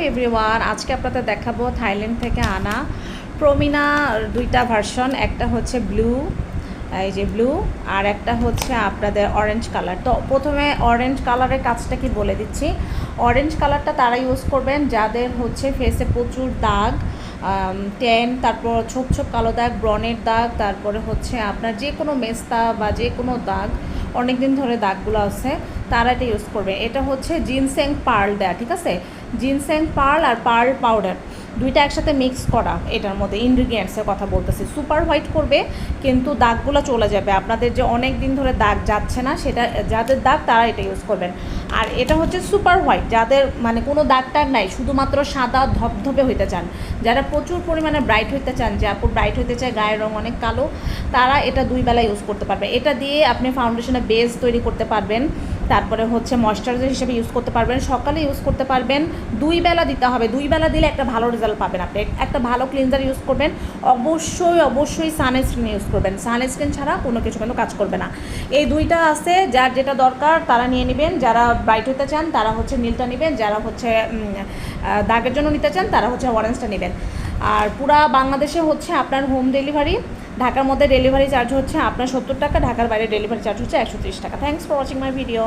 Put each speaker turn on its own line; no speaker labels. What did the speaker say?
Everyone, আজকে আপনাদের দেখাবো থাইল্যান্ড থেকে আনা প্রমিনা দুইটা ভার্সন। একটা হচ্ছে ব্লু, এই যে ব্লু, আর একটা হচ্ছে আপনাদের অরেঞ্জ কালার। তো প্রথমে অরেঞ্জ কালারের কাজটা কি বলে দিচ্ছি। অরেঞ্জ কালারটা তারা ইউজ করবেন যাদের হচ্ছে ফেসে প্রচুর দাগ, ট্যান, তারপর ছোপ ছোপ কালো দাগ, ব্রনের দাগ, তারপরে হচ্ছে আপনার যে কোনো মেস্তা বা যে কোনো দাগ, অনেক দিন ধরে দাগগুলো আছে, তারা এটা ইউজ করবে। এটা হচ্ছে জিনসেং পার্ল দেয়া, ঠিক আছে, জিনসেং পার্ল আর পার্ল পাউডার দুইটা একসাথে মিক্স করা। এটার মধ্যে ইনগ্রিডিয়েন্টসের কথা বলতেছি। সুপার হোয়াইট করবে, কিন্তু দাগগুলো চলে যাবে। আপনাদের যে অনেক দিন ধরে দাগ যাচ্ছে না, সেটা যাদের দাগ তারা এটা ইউজ করবেন। আর এটা হচ্ছে সুপার হোয়াইট, যাদের মানে কোনো দাগ টাগ নাই, শুধুমাত্র সাদা ধপধপে হইতে চান, যারা প্রচুর পরিমাণে ব্রাইট হইতে চান, যে আপু ব্রাইট হইতে চায়, গায়ের রং অনেক কালো, তারা এটা দুই বেলা ইউজ করতে পারবে। এটা দিয়ে আপনি ফাউন্ডেশনের বেস তৈরি করতে পারবেন, তারপরে হচ্ছে ময়শ্চারাইজার হিসেবে ইউজ করতে পারবেন, সকালে ইউজ করতে পারবেন। দুই বেলা দিতে হবে, দুই বেলা দিলে একটা ভালো রেজাল্ট পাবেন। আপনি একটা ভালো ক্লিনজার ইউজ করবেন, অবশ্যই সানস্ক্রিন ইউজ করবেন। সানস্ক্রিন ছাড়া কোনো কিছু কিন্তু কাজ করবে না। এই দুইটা আছে, যার যেটা দরকার তারা নিয়ে নেবেন। যারা ব্রাইট হতে চান তারা হচ্ছে নীলটা নেবেন, যারা হচ্ছে দাগের জন্য নিতে চান তারা হচ্ছে অরেঞ্জটা নেবেন। আর পুরা বাংলাদেশে হচ্ছে আপনার হোম ডেলিভারি। ঢাকার মধ্যে ডেলিভারি চার্জ হচ্ছে আপনার 70 টাকা, ঢাকার বাইরে ডেলিভারি চার্জ হচ্ছে 130 টাকা। Thanks for watching my video.